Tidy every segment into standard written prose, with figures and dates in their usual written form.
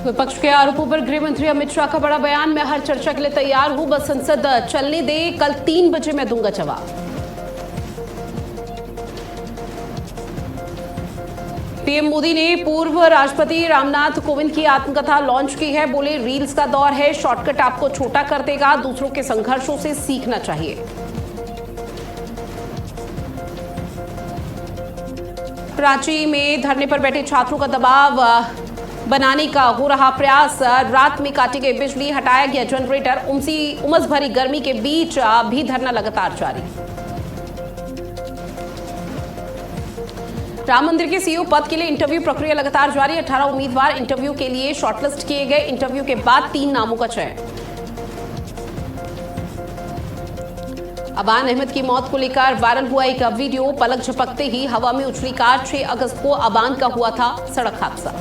विपक्ष के आरोपों पर गृह मंत्री अमित शाह का बड़ा बयान। मैं हर चर्चा के लिए तैयार हूं, बस संसद चलने दे, कल 3 बजे मैं दूंगा जवाब। पीएम मोदी ने पूर्व राष्ट्रपति रामनाथ कोविंद की आत्मकथा लॉन्च की है। बोले, रील्स का दौर है, शॉर्टकट आपको छोटा कर देगा, दूसरों के संघर्षों से सीखना चाहिए। रांची में धरने पर बैठे छात्रों का दबाव बनाने का हो रहा प्रयास। रात में काटी गई बिजली, हटाया गया जनरेटर। उमस भरी गर्मी के बीच भी धरना लगातार जारी। राम मंदिर के सीईओ पद के लिए इंटरव्यू प्रक्रिया लगातार जारी। 18 उम्मीदवार इंटरव्यू के लिए शॉर्टलिस्ट किए गए। इंटरव्यू के बाद 3 नामों का चयन। अबान अहमद की मौत को लेकर वायरल हुआ एक वीडियो। पलक झपकते ही हवा में उछली कार। 6 अगस्त को अबान का हुआ था सड़क हादसा।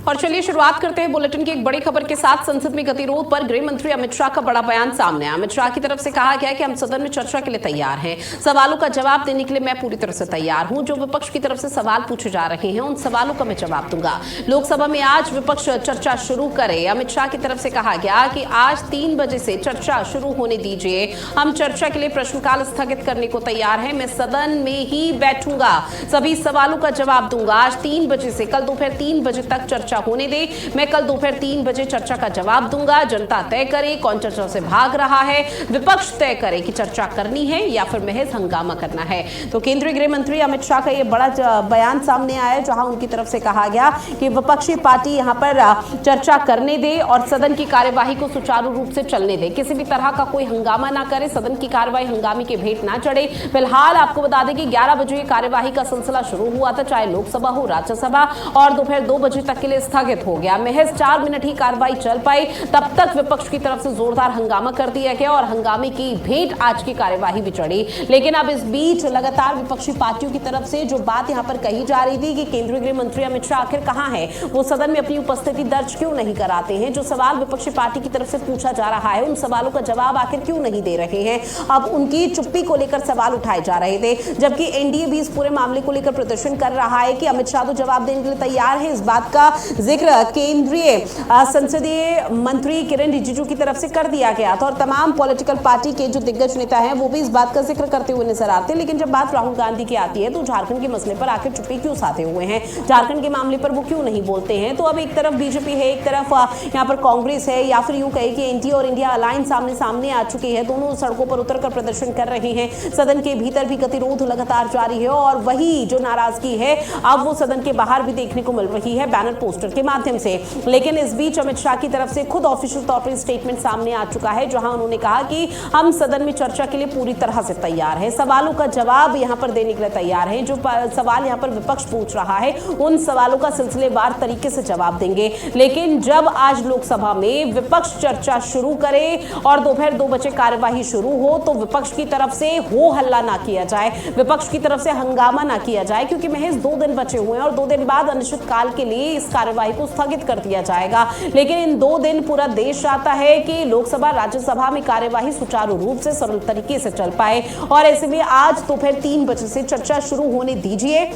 और चलिए शुरुआत करते हैं बुलेटिन की एक बड़ी खबर के साथ। संसद में गतिरोध पर गृह मंत्री अमित शाह का बड़ा बयान सामने आया। अमित शाह की तरफ से कहा गया कि हम सदन में चर्चा के लिए तैयार हैं, सवालों का जवाब देने के लिए मैं पूरी तरह से तैयार हूं। जो विपक्ष की तरफ से सवाल पूछे जा रहे हैं उन सवालों का मैं जवाब दूंगा। लोकसभा में आज विपक्ष चर्चा शुरू करे। अमित शाह की तरफ से कहा गया कि आज 3 बजे से चर्चा शुरू होने दीजिए। हम चर्चा के लिए प्रश्नकाल स्थगित करने को तैयार हैं। मैं सदन में ही बैठूंगा, सभी सवालों का जवाब दूंगा। आज 3 बजे से कल दोपहर 3 बजे तक चर्चा होने दे। मैं कल दोपहर 3 बजे चर्चा का जवाब दूंगा। जनता तय करे कौन चर्चा से भाग रहा है, विपक्ष तय करे कि चर्चा करनी है या फिर महज हंगामा करना है। तो केंद्रीय गृह मंत्री अमित शाह का यह बड़ा बयान सामने आया, जहां उनकी तरफ से कहा गया कि विपक्षी पार्टी यहां पर चर्चा करने दे और सदन की कार्यवाही को सुचारू रूप से चलने दे। किसी भी तरह का कोई हंगामा ना करे, सदन की कार्यवाही हंगामे के भेंट ना चढ़े। फिलहाल आपको बता दें कि 11 बजे कार्यवाही का सिलसिला शुरू हुआ था, चाहे लोकसभा हो राज्यसभा, और दोपहर 2 बजे तक के लिए स्थगित हो गया। महज 4 मिनट ही कार्रवाई चल पाई, तब तक विपक्ष की तरफ से जोरदार हंगामा कर दिया गया और हंगामे की भेंट आज की कार्यवाही भी चढ़ी। लेकिन अब इस बीच लगातार विपक्षी पार्टियों की तरफ से जो बात यहां पर कही जा रही थी कि केंद्रीय गृह मंत्री अमित शाह आखिर कहां है, वो सदन में अपनी उपस्थिति दर्ज क्यों नहीं कराते हैं, जो सवाल विपक्षी पार्टी की तरफ से पूछा जा रहा है उन सवालों का जवाब आखिर क्यों नहीं दे रहे हैं। अब उनकी चुप्पी को लेकर सवाल उठाए जा रहे थे, जबकि एनडीए भी इस पूरे मामले को लेकर प्रदर्शन कर रहा है कि अमित शाह तो जवाब देने के लिए तैयार है। इस बात का जिक्र केंद्रीय संसदीय मंत्री किरण रिजिजू की तरफ से कर दिया गया था और तमाम पॉलिटिकल पार्टी के जो दिग्गज नेता हैं वो भी इस बात का जिक्र करते हुए नजर आते हैं। लेकिन जब बात राहुल गांधी की आती है तो झारखंड के मसले पर आखिर चुप्पी क्यों साधे हुए हैं, झारखंड के मामले पर वो क्यों नहीं बोलते हैं। तो अब एक तरफ बीजेपी है, एक तरफ यहाँ पर कांग्रेस है, या फिर यूं कहे कि एनडीए और इंडिया अलायंस सामने सामने आ चुकी है। दोनों सड़कों पर उतरकर प्रदर्शन कर रहे हैं। सदन के भीतर भी गतिरोध लगातार जारी है और वही जो नाराजगी है अब वो सदन के बाहर भी देखने को मिल रही है बैनर पोस्टर के माध्यम से। लेकिन इस बीच अमित शाह की तरफ से खुद ऑफिशियल तौर पर स्टेटमेंट सामने आ चुका है, जहां उन्होंने कहा कि हम सदन में चर्चा के लिए पूरी तरह से तैयार हैं, सवालों का जवाब यहां पर देने के लिए तैयार हैं। जो सवाल यहां पर विपक्ष पूछ रहा है उन सवालों का सिलसिलेवार तरीके से जवाब देंगे। लेकिन जब आज लोकसभा में विपक्ष चर्चा शुरू करे और दोपहर 2 बजे कार्यवाही शुरू हो तो विपक्ष की तरफ से हो हल्ला ना किया जाए, विपक्ष की तरफ से हंगामा ना किया जाए, क्योंकि महज 2 दिन बचे हुए हैं और 2 दिन बाद अनिश्चितकाल के लिए इस कार्यवाही को स्थगित कर दिया जाएगा। लेकिन इन 2 दिन पूरा देश चाहता है कि लोकसभा राज्यसभा में कार्यवाही सुचारू रूप से सरल तरीके से चल पाए और ऐसे में आज दोपहर 3 बजे से चर्चा शुरू होने दीजिए।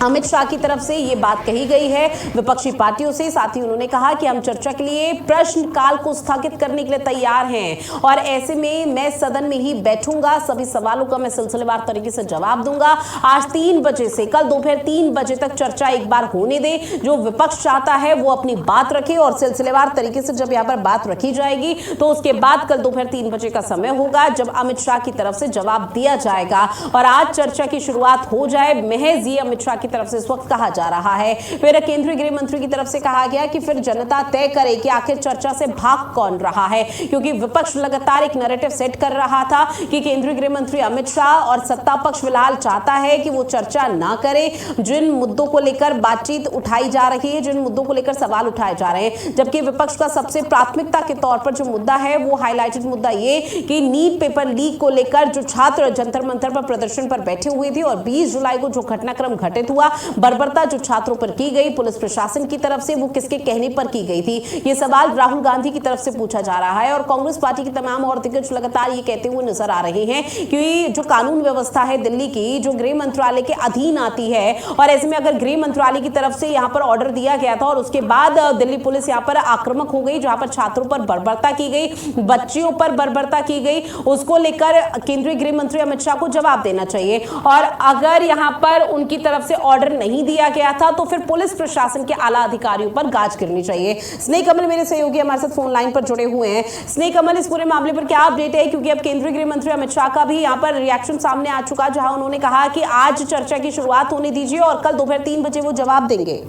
अमित शाह की तरफ से ये बात कही गई है विपक्षी पार्टियों से। साथ ही उन्होंने कहा कि हम चर्चा के लिए प्रश्नकाल को स्थगित करने के लिए तैयार हैं और ऐसे में मैं सदन में ही बैठूंगा, सभी सवालों का मैं सिलसिलेवार तरीके से जवाब दूंगा। आज 3 बजे से कल दोपहर 3 बजे तक चर्चा एक बार होने दे। जो विपक्ष चाहता है वो अपनी बात रखे और सिलसिलेवार तरीके से जब यहाँ पर बात रखी जाएगी तो उसके बाद कल दोपहर 3 बजे का समय होगा जब अमित शाह की तरफ से जवाब दिया जाएगा और आज चर्चा की शुरुआत हो जाए। महज ये अमित शाह तरफ से इस वक्त कहा जा रहा है। फिर केंद्रीय गृह मंत्री की तरफ से कहा गया कि फिर जनता तय करे कि आखिर चर्चा से भाग कौन रहा है, क्योंकि विपक्ष लगातार एक नैरेटिव सेट कर रहा था कि केंद्रीय गृह मंत्री अमित शाह और सत्ता पक्ष फिलहाल चाहता है कि वो चर्चा ना करे। जिन मुद्दों को लेकर बातचीत उठाई जा रही है, जिन मुद्दों को लेकर सवाल उठाए जा रहे हैं, जबकि विपक्ष का सबसे प्राथमिकता के तौर पर जो मुद्दा है वो हाईलाइटेड मुद्दा ये कि नीट पेपर लीक को लेकर जो छात्र जंतर मंतर पर प्रदर्शन पर बैठे हुए थे और 20 जुलाई को जो घटनाक्रम घटित हुआ हुआ? बर्बरता जो छात्रों पर की गई पुलिस प्रशासन की तरफ से, वो किसके कहने पर की गई थी? ये सवाल राहुल गांधी की तरफ से पूछा जा रहा है और कांग्रेस पार्टी की तमाम और दिग्गज लगातार ये कहते हुए नजर आ रहे हैं कि जो कानून व्यवस्था है दिल्ली की, जो गृह मंत्रालय के अधीन आती है, और ऐसे में अगर गृह मंत्रालय की तरफ से यहाँ पर ऑर्डर दिया गया था और उसके बाद दिल्ली पुलिस यहाँ पर आक्रामक हो गई, जहां पर छात्रों पर बर्बरता की गई, बच्चियों पर बर्बरता की गई, उसको लेकर केंद्रीय गृह मंत्री अमित शाह को जवाब देना चाहिए। और अगर यहां पर उनकी तरफ से ऑर्डर नहीं दिया गया था तो फिर पुलिस प्रशासन के आला अधिकारियों पर गाज गिरनी चाहिए। स्नेह कमल मेरे सहयोगी हमारे साथ फोन लाइन पर जुड़े हुए हैं। स्नेह कमल, इस पूरे मामले पर क्या अपडेट है? क्योंकि अब केंद्रीय गृह मंत्री अमित शाह का भी यहां पर रिएक्शन सामने आ चुका, जहां उन्होंने कहा कि आज चर्चा की शुरुआत होने दीजिए और कल दोपहर 3 बजे वो जवाब देंगे।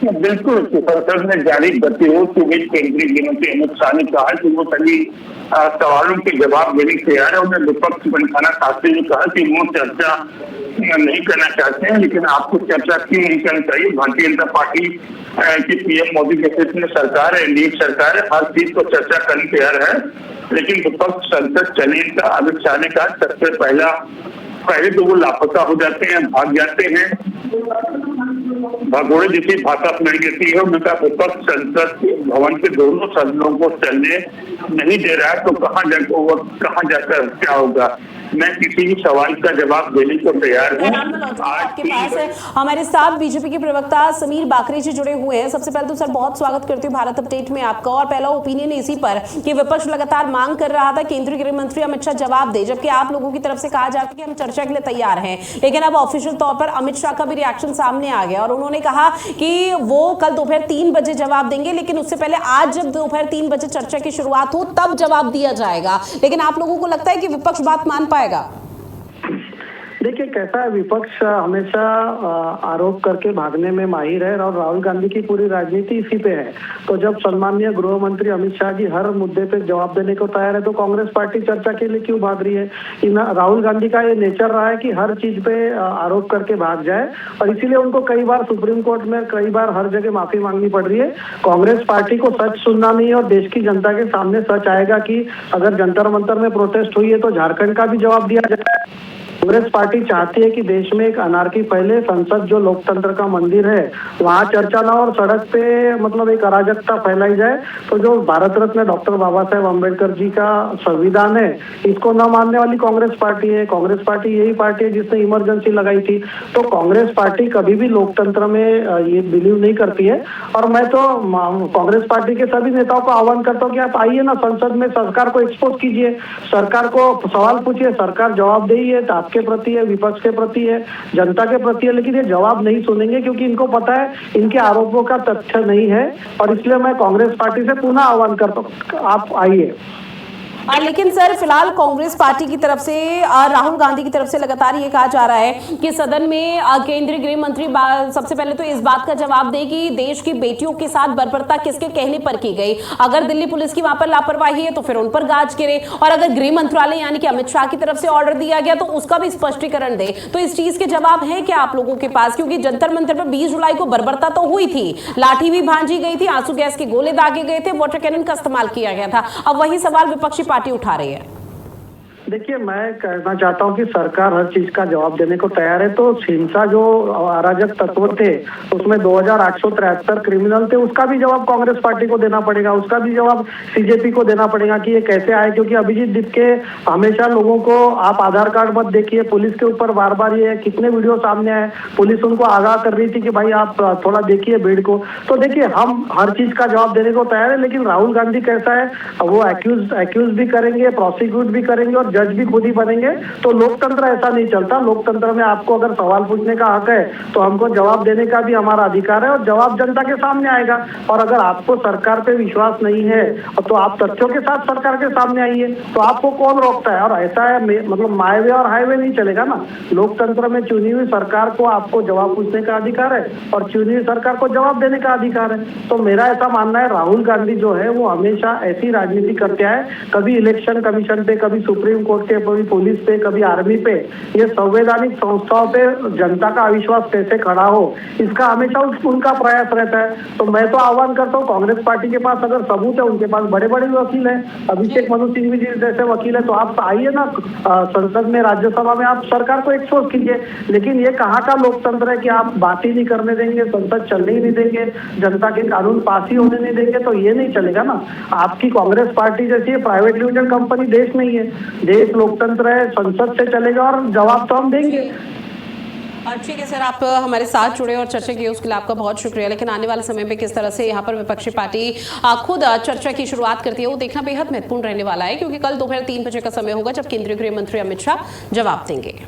बिल्कुल, संसद में जारी गतिरोध के बीच केंद्रीय गृह मंत्री अमित शाह ने कहा कि वो सभी सवालों के जवाब देने के तैयार है। उन्होंने विपक्ष को निशाना साधते हुए कहा कि वो चर्चा नहीं करना चाहते हैं, लेकिन आपको चर्चा क्यों नहीं करनी चाहिए? भारतीय जनता पार्टी की पीएम मोदी के नेतृत्व में सरकार है, एनडीए सरकार है, हर चीज को चर्चा करने तैयार है। लेकिन विपक्ष संसद चले का अमित शाह ने कहा सबसे पहले तो वो लापता हो जाते हैं, भाग जाते हैं, भगोड़े जैसी भाषा अपनाई जाती है। उनका विपक्ष संसद भवन के दोनों सदनों को चलने नहीं दे रहा है, तो कहाँ जाकर क्या होगा? मैं किसी भी सवाल का जवाब देने को तैयार हूँ। आपके पास है हमारे साथ बीजेपी के प्रवक्ता समीर बाकरी जी जुड़े हुए हैं। सबसे पहले तो सर बहुत स्वागत करती हूँ भारत अपडेट में आपका, और पहला ओपिनियन इसी पर कि विपक्ष लगातार मांग कर रहा था केंद्रीय गृह मंत्री अमित शाह जवाब दे, जबकि आप लोगों की तरफ से कहा जाता है कि हम चर्चा के लिए तैयार हैं। लेकिन अब ऑफिशियल तौर पर अमित शाह का भी रिएक्शन सामने आ गया और उन्होंने कहा कि वो कल दोपहर 3 बजे जवाब देंगे, लेकिन उससे पहले आज जब दोपहर 3 बजे चर्चा की शुरुआत हो तब जवाब दिया जाएगा। लेकिन आप लोगों को लगता है कि विपक्ष बात मान पाएगा? देखिए कैसा है, विपक्ष हमेशा आरोप करके भागने में माहिर है और राहुल गांधी की पूरी राजनीति इसी पे है। तो जब सम्माननीय गृह मंत्री अमित शाह जी हर मुद्दे पे जवाब देने को तैयार है तो कांग्रेस पार्टी चर्चा के लिए क्यों भाग रही है? राहुल गांधी का ये नेचर रहा है कि हर चीज पे आरोप करके भाग जाए और इसीलिए उनको कई बार सुप्रीम कोर्ट में कई बार हर जगह माफी मांगनी पड़ रही है। कांग्रेस पार्टी को सच सुनना नहीं है और देश की जनता के सामने सच आएगा कि अगर जंतर मंतर में प्रोटेस्ट हुई है तो झारखंड का भी जवाब दिया जाए। कांग्रेस पार्टी चाहती है कि देश में एक अनार्की फैले, संसद जो लोकतंत्र का मंदिर है वहाँ चर्चा ना और सड़क पे मतलब एक अराजकता फैलाई जाए। तो जो भारत रत्न डॉक्टर बाबा साहेब अम्बेडकर जी का संविधान है इसको न मानने वाली कांग्रेस पार्टी है। कांग्रेस पार्टी यही पार्टी है जिसने इमरजेंसी लगाई थी। तो कांग्रेस पार्टी कभी भी लोकतंत्र में ये बिलीव नहीं करती है और मैं तो कांग्रेस पार्टी के सभी नेताओं को आह्वान करता हूँ कि आप आइए ना संसद में, सरकार को एक्सपोज कीजिए, सरकार को सवाल पूछिए, सरकार जवाब दे है के प्रति है, विपक्ष के प्रति है, जनता के प्रति है, लेकिन ये जवाब नहीं सुनेंगे क्योंकि इनको पता है इनके आरोपों का तथ्य नहीं है। और इसलिए मैं कांग्रेस पार्टी से पुनः आह्वान करता हूँ आप आइए। लेकिन सर फिलहाल कांग्रेस पार्टी की तरफ से राहुल गांधी की तरफ से लगातार ये कहा जा रहा है कि सदन में केंद्रीय गृह मंत्री सबसे पहले तो इस बात का जवाब दे कि देश की बेटियों के साथ बर्बरता किसके कहने पर की गई। अगर दिल्ली पुलिस की वहां पर लापरवाही है तो फिर उन पर गाज गिरे, और अगर गृह मंत्रालय यानी कि अमित शाह की तरफ से ऑर्डर दिया गया तो उसका भी स्पष्टीकरण दे। तो इस चीज के जवाब है क्या आप लोगों के पास? क्योंकि जंतर मंतर पर 20 जुलाई को बर्बरता तो हुई थी, लाठी भी भांजी गई थी, आंसू गैस के गोले दागे गए थे, वाटर कैनन का इस्तेमाल किया गया था। अब वही सवाल विपक्षी पार्टी उठा रही है। देखिए मैं कहना चाहता हूं कि सरकार हर चीज का जवाब देने को तैयार है। तो हिंसा जो अराजक तत्व थे उसमें 2873 क्रिमिनल थे, उसका भी जवाब कांग्रेस पार्टी को देना पड़ेगा, उसका भी जवाब सीजेपी को देना पड़ेगा कि ये कैसे आए। क्योंकि अभिजीत दिपके हमेशा लोगों को आप आधार कार्ड मत देखिए, पुलिस के ऊपर बार बार ये कितने वीडियो सामने आए, पुलिस उनको आगाह कर रही थी कि भाई आप थोड़ा देखिए भीड़ को। तो देखिए हम हर चीज का जवाब देने को तैयार है, लेकिन राहुल गांधी कैसा है, वो एक्यूज भी करेंगे, प्रोसिक्यूट भी करेंगे और जज भी खुद ही बनेंगे। तो लोकतंत्र ऐसा नहीं चलता। लोकतंत्र में आपको अगर सवाल पूछने का हक है तो हमको जवाब देने का भी हमारा अधिकार है और जवाब जनता के सामने आएगा। और अगर आपको सरकार पे विश्वास नहीं है तो आप तथ्यों के साथ सरकार के सामने आइए, तो आपको कौन रोकता है? और ऐसा है मतलब माय वे और हाईवे नहीं चलेगा ना। लोकतंत्र में चुनी हुई सरकार को आपको जवाब पूछने का अधिकार है और चुनी हुई सरकार को जवाब देने का अधिकार है। तो मेरा ऐसा मानना है राहुल गांधी जो है वो हमेशा ऐसी राजनीति करते आए, कभी इलेक्शन कमीशन पे, कभी सुप्रीम सुप्रीम कोर्ट के, कभी पुलिस पे, कभी आर्मी पे, ये संवैधानिक संस्थाओं पे जनता का अविश्वास कैसे खड़ा हो, इसका हमेशा उनका प्रयास रहता है। तो मैं तो आह्वान करता हूँ, कांग्रेस पार्टी के पास अगर सबूत है, उनके पास बड़े बड़े वकील हैं, अभिषेक मनु सिंघवी जी जैसे वकील है, तो आप आइए ना संसद में, राज्यसभा में, आप सरकार को एक्सपोज कीजिए। लेकिन ये कहाँ का लोकतंत्र है कि आप बात ही नहीं करने देंगे, संसद चलने ही नहीं देंगे, जनता के कानून पास ही होने नहीं देंगे, तो ये नहीं चलेगा ना। आपकी कांग्रेस पार्टी जैसी प्राइवेट लिमिटेड कंपनी देश नहीं है, देश लोकतंत्र है, संसद से चलेगा और जवाब तो हम देंगे। और ठीक है सर, आप हमारे साथ जुड़े और चर्चा की उसके लिए आपका बहुत शुक्रिया। लेकिन आने वाले समय में किस तरह से यहाँ पर विपक्षी पार्टी खुद चर्चा की शुरुआत करती है, वो देखना बेहद महत्वपूर्ण रहने वाला है, क्योंकि कल दोपहर 3 बजे का समय होगा जब केंद्रीय गृह मंत्री अमित शाह जवाब देंगे।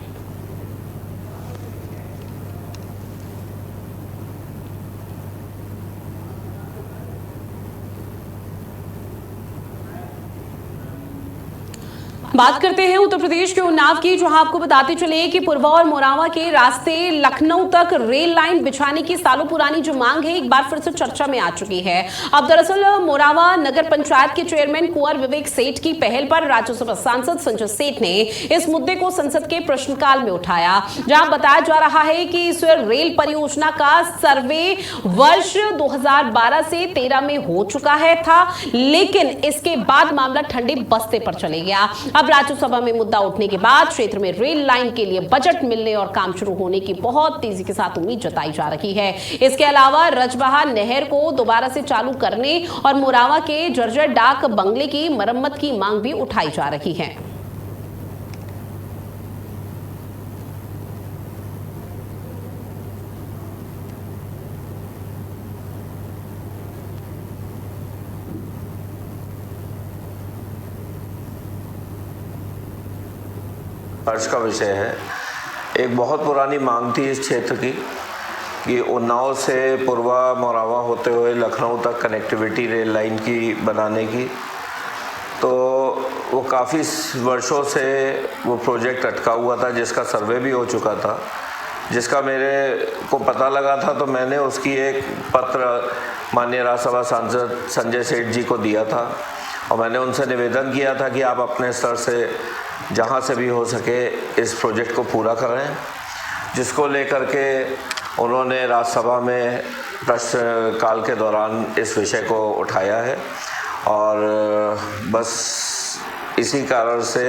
बात करते हैं उत्तर प्रदेश के उन्नाव की, जहां आपको बताते चले कि पुरवा और मोरावा के रास्ते लखनऊ तक रेल लाइन बिछाने की सालों पुरानी जो मांग है, एक बार फिर से चर्चा में आ चुकी है। अब दरअसल मोरावा नगर पंचायत के चेयरमैन कुंवर विवेक सेठ की पहल पर राज्यसभा सांसद संजय सेठ ने इस मुद्दे को संसद के प्रश्नकाल में उठाया, जहां बताया जा रहा है कि इस रेल परियोजना का सर्वे वर्ष 2012 से 13 में हो चुका है था, लेकिन इसके बाद मामला ठंडे बस्ते पर चले गया। अब राज्यसभा में मुद्दा उठने के बाद क्षेत्र में रेल लाइन के लिए बजट मिलने और काम शुरू होने की बहुत तेजी के साथ उम्मीद जताई जा रही है। इसके अलावा रजबहा नहर को दोबारा से चालू करने और मोरावा के जर्जर डाक बंगले की मरम्मत की मांग भी उठाई जा रही है। हर्ष का विषय है। एक बहुत पुरानी मांग थी इस क्षेत्र की कि उन्नाव से पुरवा मोरावा होते हुए लखनऊ तक कनेक्टिविटी रेल लाइन की बनाने की। तो वो काफ़ी वर्षों से वो प्रोजेक्ट अटका हुआ था, जिसका सर्वे भी हो चुका था, जिसका मेरे को पता लगा था। तो मैंने उसकी एक पत्र माननीय राज्यसभा सांसद संजय सेठ जी को दिया था और मैंने उनसे निवेदन किया था कि आप अपने स्तर से जहाँ से भी हो सके इस प्रोजेक्ट को पूरा करें, जिसको लेकर के उन्होंने राज्यसभा में प्रश्नकाल के दौरान इस विषय को उठाया है और बस इसी कारण से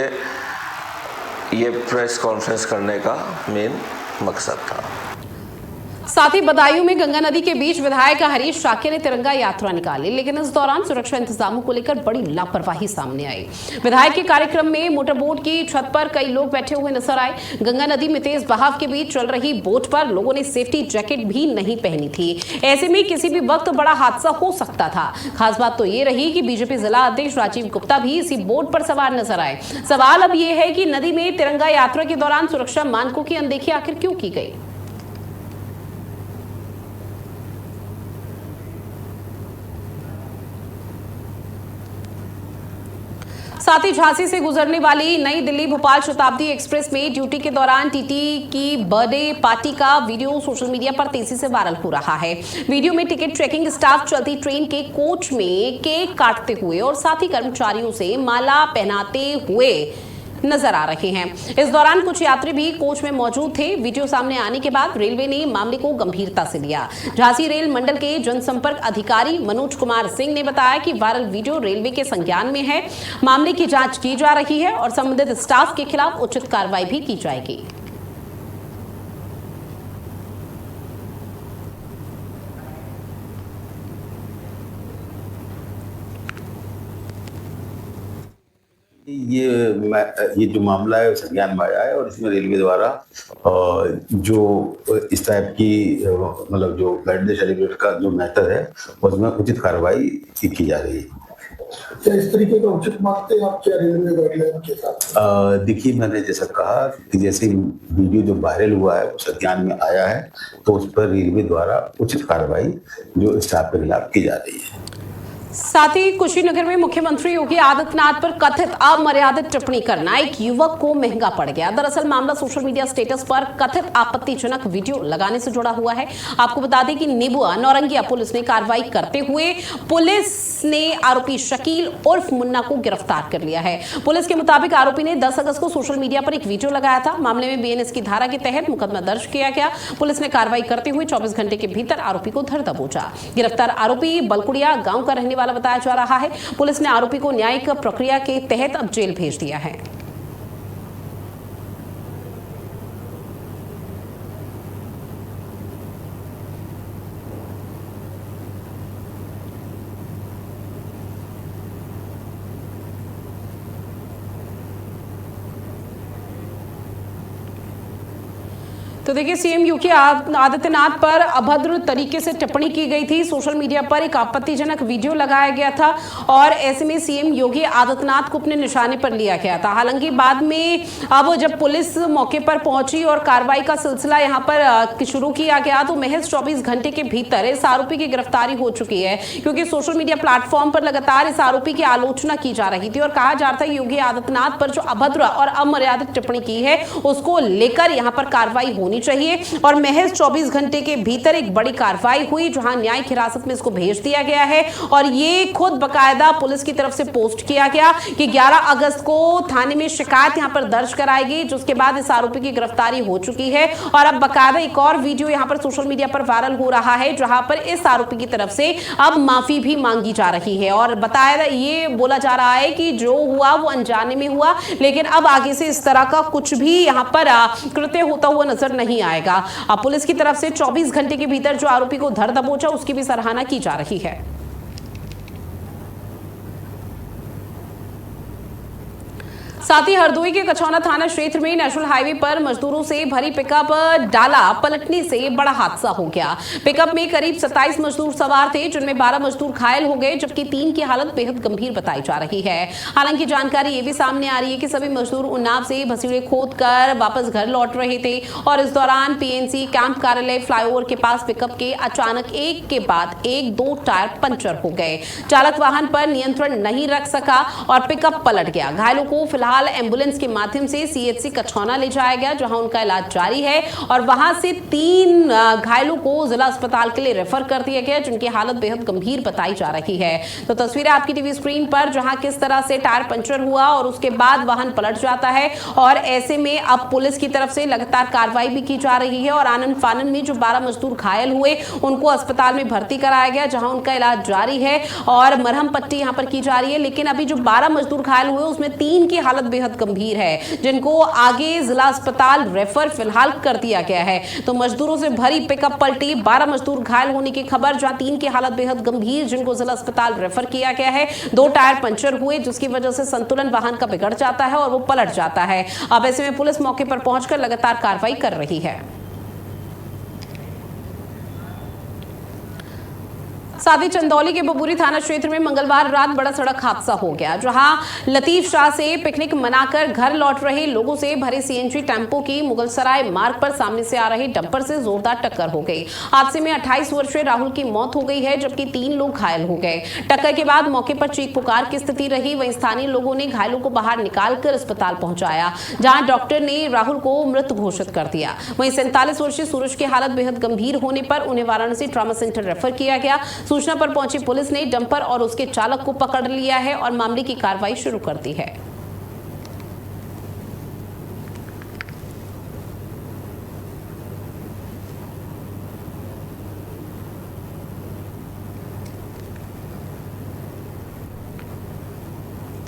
ये प्रेस कॉन्फ्रेंस करने का मेन मकसद था। साथ ही बदायूं में गंगा नदी के बीच विधायक हरीश शाक्य ने तिरंगा यात्रा निकाली, लेकिन इस दौरान सुरक्षा इंतजामों को लेकर बड़ी लापरवाही सामने आई। विधायक के कार्यक्रम में मोटरबोट की छत पर कई लोग बैठे हुए नजर आए। गंगा नदी में तेज बहाव के बीच चल रही बोट पर लोगों ने सेफ्टी जैकेट भी नहीं पहनी थी। ऐसे में किसी भी वक्त बड़ा हादसा हो सकता था। खास बात तो ये रही कि बीजेपी जिला अध्यक्ष राजीव गुप्ता भी इसी बोट पर सवार नजर आए। सवाल अब ये है कि नदी में तिरंगा यात्रा के दौरान सुरक्षा मानकों की अनदेखी आखिर क्यों की गई। साथ ही झांसी से गुजरने वाली नई दिल्ली भोपाल शताब्दी एक्सप्रेस में ड्यूटी के दौरान टीटी की बर्थडे पार्टी का वीडियो सोशल मीडिया पर तेजी से वायरल हो रहा है। वीडियो में टिकट चेकिंग स्टाफ चलती ट्रेन के कोच में केक काटते हुए और साथ ही कर्मचारियों से माला पहनाते हुए नजर आ रहे हैं। इस दौरान कुछ यात्री भी कोच में मौजूद थे। वीडियो सामने आने के बाद रेलवे ने मामले को गंभीरता से लिया। झांसी रेल मंडल के जनसंपर्क अधिकारी मनोज कुमार सिंह ने बताया कि वायरल वीडियो रेलवे के संज्ञान में है, मामले की जांच की जा रही है और संबंधित स्टाफ के खिलाफ उचित कार्रवाई भी की जाएगी। ये जो मामला है संज्ञान में आया है और इसमें रेलवे द्वारा जो इस टाइप की मतलब जो बर्थडे सेलिब्रेट का जो मेथड है उसमें उचित कार्रवाई की जा रही है। क्या इस तरीके का उचित मानते हैं आप क्या रेलवे गाइडलाइन के साथ? देखिए, मैंने जैसा कहा कि जैसे वीडियो जो वायरल हुआ है वो संज्ञान में आया है तो उस पर रेलवे द्वारा उचित कार्रवाई जो स्टाफ के खिलाफ की जा रही है। साथ ही कुशीनगर में मुख्यमंत्री योगी आदित्यनाथ पर कथित अमर्यादित टिप्पणी करना एक युवक को महंगा पड़ गया। दरअसल मामला सोशल मीडिया स्टेटस पर कथित आपत्तिजनक वीडियो लगाने से जुड़ा हुआ है। आपको बता दें कि नेबुआ नौरंगिया पुलिस ने कार्रवाई करते हुए पुलिस ने आरोपी शकील उर्फ मुन्ना को गिरफ्तार कर लिया है। पुलिस के मुताबिक आरोपी ने 10 अगस्त को सोशल मीडिया पर एक वीडियो लगाया था। मामले में बीएनएस की धारा के तहत मुकदमा दर्ज किया गया। पुलिस ने कार्रवाई करते हुए 24 घंटे के भीतर आरोपी को धर दबोचा। गिरफ्तार आरोपी बलकुड़िया गांव का रहने वाला बताया जा रहा है। पुलिस ने आरोपी को न्यायिक प्रक्रिया के तहत अब जेल भेज दिया है। तो देखिए, सीएम योगी आदित्यनाथ पर अभद्र तरीके से टिप्पणी की गई थी। सोशल मीडिया पर एक आपत्तिजनक वीडियो लगाया गया था और ऐसे में सीएम योगी आदित्यनाथ को अपने निशाने पर लिया गया था। हालांकि बाद में अब जब पुलिस मौके पर पहुंची और कार्रवाई का सिलसिला यहां पर शुरू किया गया तो महज 24 घंटे के भीतर इस आरोपी की गिरफ्तारी हो चुकी है, क्योंकि सोशल मीडिया प्लेटफॉर्म पर लगातार इस आरोपी की आलोचना की जा रही थी और कहा जा रहा था योगी आदित्यनाथ पर जो अभद्र और अमर्यादित टिप्पणी की है उसको लेकर यहां पर कार्रवाई होनी चाहिए। और महज 24 घंटे के भीतर एक बड़ी कार्रवाई हुई, जहां न्यायिक हिरासत में इसको भेज दिया गया है और ये खुद बकायदा पुलिस की तरफ से पोस्ट किया गया कि 11 अगस्त को थाने में शिकायत यहां पर दर्ज कराई गई, जिसके बाद इस आरोपी की गिरफ्तारी हो चुकी है। और अब बकायदा एक और वीडियो यहां पर सोशल मीडिया पर वायरल हो रहा है, जहां पर इस आरोपी की तरफ से अब माफी भी मांगी जा रही है और बताया ये बोला जा रहा है कि जो हुआ वो अनजाने में हुआ, लेकिन अब आगे से इस तरह का कुछ भी यहां पर कृत्य होता हुआ नजर नहीं आएगा। अब पुलिस की तरफ से 24 घंटे के भीतर जो आरोपी को धर दबोचा उसकी भी सराहना की जा रही है। साथ ही हरदोई के कछौना थाना क्षेत्र में नेशनल हाईवे पर मजदूरों से भरी पिकअप डाला पलटने से बड़ा हादसा हो गया। पिकअप में करीब 27 मजदूर सवार थे, जिनमें 12 मजदूर घायल हो गए, जबकि 3 की हालत बेहद गंभीर बताई जा रही है। हालांकि जानकारी ये भी सामने आ रही है कि सभी मजदूर उन्नाव से भसीड़े खोद कर वापस घर लौट रहे थे और इस दौरान पीएनसी कैंप कार्यालय फ्लाईओवर के पास पिकअप के अचानक एक के बाद एक 2 टायर पंचर हो गए। चालक वाहन पर नियंत्रण नहीं रख सका और पिकअप पलट गया। घायलों को फिलहाल एम्बुलेंस के माध्यम से सीएचसी कछौना ले जाया गया, जहां उनका इलाज जारी है और वहां से 3 घायलों को जिला अस्पताल के लिए रेफर कर दिया गया, जिनकी हालत बेहद गंभीर बताई जा रही है। तो तस्वीरें आपकी टीवी स्क्रीन पर, जहां किस तरह से टायर पंचर हुआ और उसके बाद वाहन पलट जाता है और ऐसे में अब पुलिस की तरफ से लगातार कार्रवाई भी की जा रही है और आनन फानन में जो 12 मजदूर घायल हुए उनको अस्पताल में भर्ती कराया गया, जहां उनका इलाज जारी है और मरहम पट्टी यहां पर की जा रही है। लेकिन अभी जो 12 मजदूर घायल हुए उसमें 3 की हालत बेहद गंभीर है, जिनको आगे जिला अस्पताल रेफर फिलहाल कर दिया गया है। तो मजदूरों से भरी पिकअप पलटी, 12 मजदूर घायल होने की खबर, जहां 3 की हालत बेहद गंभीर, जिनको जिला अस्पताल रेफर किया गया है। 2 टायर पंचर हुए, जिसकी वजह से संतुलन वाहन का बिगड़ जाता है और वो पलट जाता है। अब ऐसे में पुलिस मौके पर पहुंचकर लगातार कार्रवाई कर रही है। साथ ही चंदौली के बबूरी थाना क्षेत्र में मंगलवार रात बड़ा सड़क हादसा हो गया, जहां लतीफ शाह से पिकनिक मनाकर घर लौट रहे लोगों से भरे सीएनजी टेंपो की मुगलसराय मार्ग पर सामने से आ रहे डंपर से जोरदार टक्कर हो गई। हादसे में 28 वर्षीय राहुल की मौत हो गई है, जबकि 3 लोग घायल हो गए। टक्कर के बाद मौके पर चीख पुकार की स्थिति रही। वहीं स्थानीय लोगों ने घायलों को बाहर निकालकर अस्पताल पहुंचाया, जहां डॉक्टर ने राहुल को मृत घोषित कर दिया। वहीं 47 वर्षीय सूरज की हालत बेहद गंभीर होने पर उन्हें वाराणसी ट्रॉमा सेंटर रेफर किया गया। सूचना पर पहुंची पुलिस ने डंपर और उसके चालक को पकड़ लिया है और मामले की कार्रवाई शुरू कर दी है।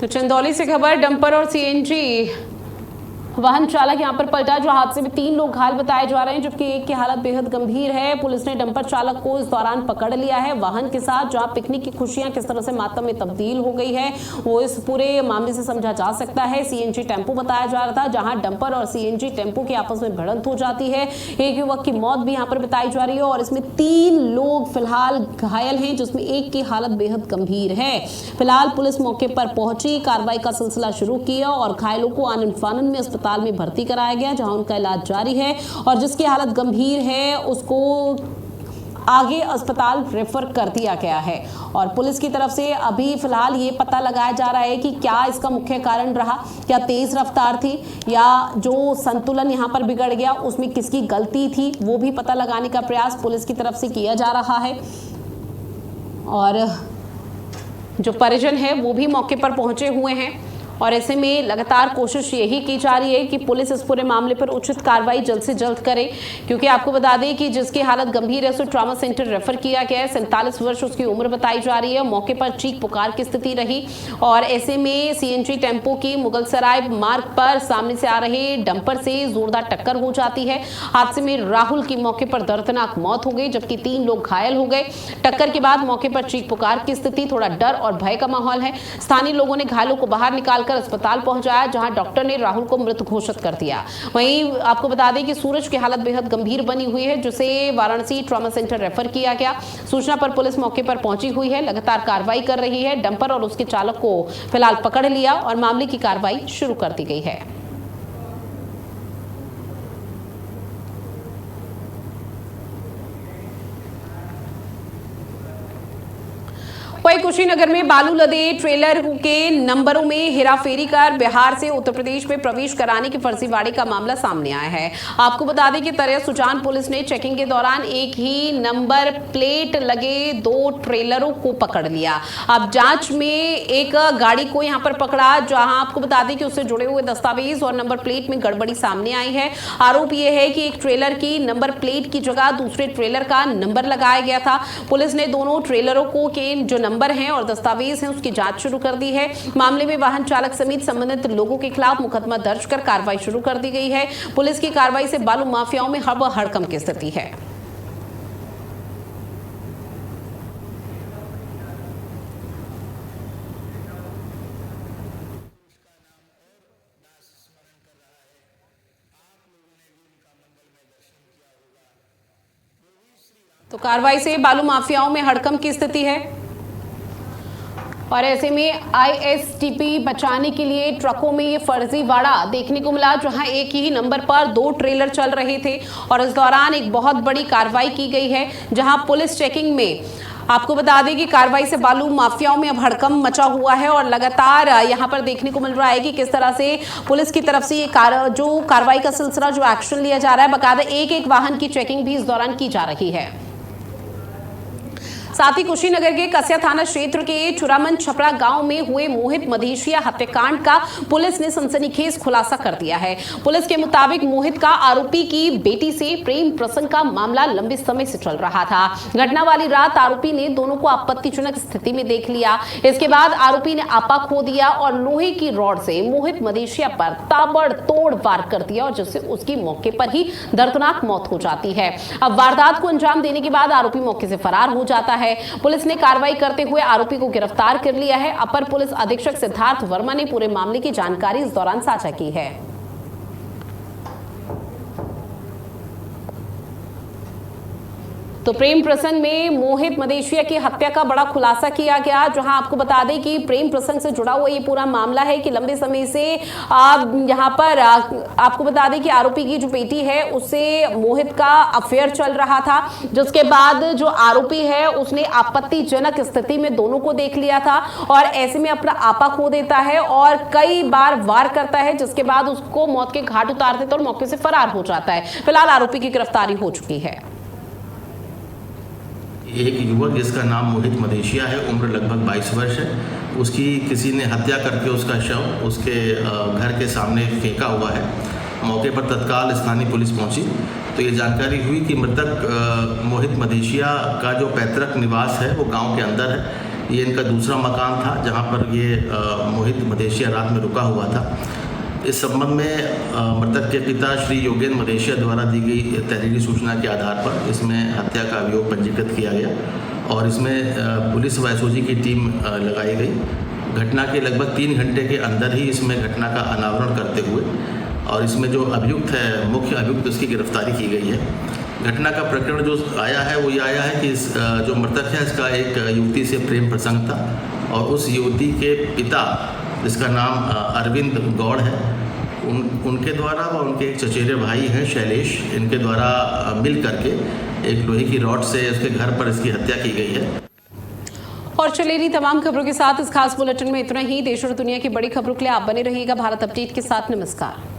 तो चंदौली से खबर, डंपर और सीएनजी वाहन चालक यहां पर पलटा, जो हादसे में 3 लोग घायल बताए जा रहे हैं, जबकि एक की हालत बेहद गंभीर है। पुलिस ने डंपर चालक को इस दौरान पकड़ लिया है वाहन के साथ। जहां पिकनिक की खुशियां किस तरह से मातम में तब्दील हो गई है वो इस पूरे मामले से समझा जा सकता है। सीएनजी टेंपो बताया जा रहा था, जहां डंपर और सीएनजी टेंपो की आपस में भिड़ंत हो जाती है। एक युवक की मौत भी यहाँ पर बताई जा रही है और इसमें 3 लोग फिलहाल घायल हैं, जिसमें एक की हालत बेहद गंभीर है। फिलहाल पुलिस मौके पर पहुंची, कार्रवाई का सिलसिला शुरू किया और घायलों को आनन फानन में अस्पताल में भर्ती कराया गया, जहां उनका इलाज जारी है और जिसकी हालत गंभीर है उसको आगे अस्पताल रेफर कर दिया गया है। और पुलिस की तरफ से अभी फिलहाल ये पता लगाया जा रहा है कि क्या इसका मुख्य कारण रहा, क्या तेज रफ्तार थी या जो संतुलन यहाँ पर बिगड़ गया उसमें किसकी गलती थी, वो भी पता लगाने का प्रयास पुलिस की तरफ से किया जा रहा है। और जो परिजन है वो भी मौके पर पहुंचे हुए हैं और ऐसे में लगातार कोशिश यही की जा रही है कि पुलिस इस पूरे मामले पर उचित कार्रवाई जल्द से जल्द करे, क्योंकि आपको बता दें कि जिसकी हालत गंभीर है उसे ट्रॉमा सेंटर रेफर किया गया है। 47 वर्ष उसकी उम्र बताई जा रही है। मौके पर चीख पुकार की स्थिति रही और ऐसे में सीएनजी टेम्पो की मुगलसराय मार्ग पर सामने से आ रहे डंपर से जोरदार टक्कर हो जाती है। हादसे में राहुल की मौके पर दर्दनाक मौत हो गई, जबकि 3 लोग घायल हो गए। टक्कर के बाद मौके पर चीख पुकार की स्थिति, थोड़ा डर और भय का माहौल है। स्थानीय लोगों ने घायलों को बाहर निकाल कर अस्पताल पहुंचाया, जहां डॉक्टर ने राहुल को मृत घोषित कर दिया। वहीं आपको बता दें कि सूरज की हालत बेहद गंभीर बनी हुई है, जिसे वाराणसी ट्रॉमा सेंटर रेफर किया गया। सूचना पर पुलिस मौके पर पहुंची हुई है, लगातार कार्रवाई कर रही है। डंपर और उसके चालक को फिलहाल पकड़ लिया और मामले की कार्रवाई शुरू कर दी गई है। वहीं कुशीनगर में बालू लदे ट्रेलर के नंबरों में हेराफेरी कर बिहार से उत्तर प्रदेश में प्रवेश कराने की फर्जीवाड़े का मामला सामने आया है। आपको बता दें कि तरह सुजान पुलिस ने चेकिंग के दौरान एक ही नंबर प्लेट लगे 2 ट्रेलरों को पकड़ लिया। अब जांच में एक गाड़ी को यहां पर पकड़ा, जहां आपको बता दें कि उससे जुड़े हुए दस्तावेज और नंबर प्लेट में गड़बड़ी सामने आई है। आरोप यह है कि एक ट्रेलर की नंबर प्लेट की जगह दूसरे ट्रेलर का नंबर लगाया गया था। पुलिस ने दोनों ट्रेलरों को के जो नंबर हैं और दस्तावेज हैं उसकी जांच शुरू कर दी है। मामले में वाहन चालक समेत संबंधित लोगों के खिलाफ मुकदमा दर्ज कर कार्रवाई शुरू कर दी गई है। पुलिस की कार्रवाई से बालू माफियाओं में हड़कंप की स्थिति है। तो कार्रवाई से बालू माफियाओं में हड़कंप की स्थिति है और ऐसे में आईएसटीपी बचाने के लिए ट्रकों में ये फर्जीवाड़ा देखने को मिला, जहां एक ही नंबर पर 2 ट्रेलर चल रहे थे और इस दौरान एक बहुत बड़ी कार्रवाई की गई है, जहां पुलिस चेकिंग में आपको बता दें कि कार्रवाई से बालू माफियाओं में अब हड़कंप मचा हुआ है और लगातार यहां पर देखने को मिल रहा है कि किस तरह से पुलिस की तरफ से ये जो कार्रवाई का सिलसिला, जो एक्शन लिया जा रहा है, बकायदा एक वाहन की चेकिंग भी इस दौरान की जा रही है। साथ ही कुशीनगर के कसिया थाना क्षेत्र के चुरामन छपरा गांव में हुए मोहित मधेशिया हत्याकांड का पुलिस ने सनसनीखेज खुलासा कर दिया है। पुलिस के मुताबिक मोहित का आरोपी की बेटी से प्रेम प्रसंग का मामला लंबे समय से चल रहा था। घटना वाली रात आरोपी ने दोनों को आपत्तिजनक स्थिति में देख लिया। इसके बाद आरोपी ने आपा खो दिया और लोहे की रॉड से मोहित मधेशिया पर ताबड़तोड़ वार कर दिया और जिससे उसकी मौके पर ही दर्दनाक मौत हो जाती है। अब वारदात को अंजाम देने के बाद आरोपी मौके से फरार हो जाता है। पुलिस ने कार्रवाई करते हुए आरोपी को गिरफ्तार कर लिया है। अपर पुलिस अधीक्षक सिद्धार्थ वर्मा ने पूरे मामले की जानकारी इस दौरान साझा की है। तो प्रेम प्रसंग में मोहित मधेशिया की हत्या का बड़ा खुलासा किया गया, जहां आपको बता दें कि प्रेम प्रसंग से जुड़ा हुआ ये पूरा मामला है कि लंबे समय से यहां पर आपको बता दें कि आरोपी की जो बेटी है उससे मोहित का अफेयर चल रहा था, जिसके बाद जो आरोपी है उसने आपत्तिजनक स्थिति में दोनों को देख लिया था और ऐसे में अपना आपा खो देता है और कई बार वार करता है, जिसके बाद उसको मौत के घाट उतार देता है और मौके से फरार हो जाता है। फिलहाल आरोपी की गिरफ्तारी हो चुकी है। एक युवक जिसका नाम मोहित मधेशिया है, उम्र लगभग 22 वर्ष है, उसकी किसी ने हत्या करके उसका शव उसके घर के सामने फेंका हुआ है। मौके पर तत्काल स्थानीय पुलिस पहुंची तो ये जानकारी हुई कि मृतक मोहित मधेशिया का जो पैतृक निवास है वो गांव के अंदर है। ये इनका दूसरा मकान था जहां पर ये मोहित मधेशिया रात में रुका हुआ था। इस संबंध में मृतक के पिता श्री योगेंद्र मधेशिया द्वारा दी गई तहरीरी सूचना के आधार पर इसमें हत्या का अभियोग पंजीकृत किया गया और इसमें पुलिस व एसओजी की टीम लगाई गई। घटना के लगभग 3 घंटे के अंदर ही इसमें घटना का अनावरण करते हुए और इसमें जो अभियुक्त है, मुख्य अभियुक्त, उसकी गिरफ्तारी की गई है। घटना का प्रकरण जो आया है वो ये आया है कि जो मृतक है इसका एक युवती से प्रेम प्रसंग था और उस युवती के पिता, जिसका नाम अरविंद गौड़ है, उनके द्वारा व उनके एक चचेरे भाई हैं शैलेश, इनके द्वारा मिल करके एक लोहे की रॉड से उसके घर पर इसकी हत्या की गई है। और चलिए इन्हीं तमाम खबरों के साथ इस खास बुलेटिन में इतना ही। देश और दुनिया की बड़ी खबरों के लिए आप बने रहिएगा भारत अपडेट के साथ। नमस्कार।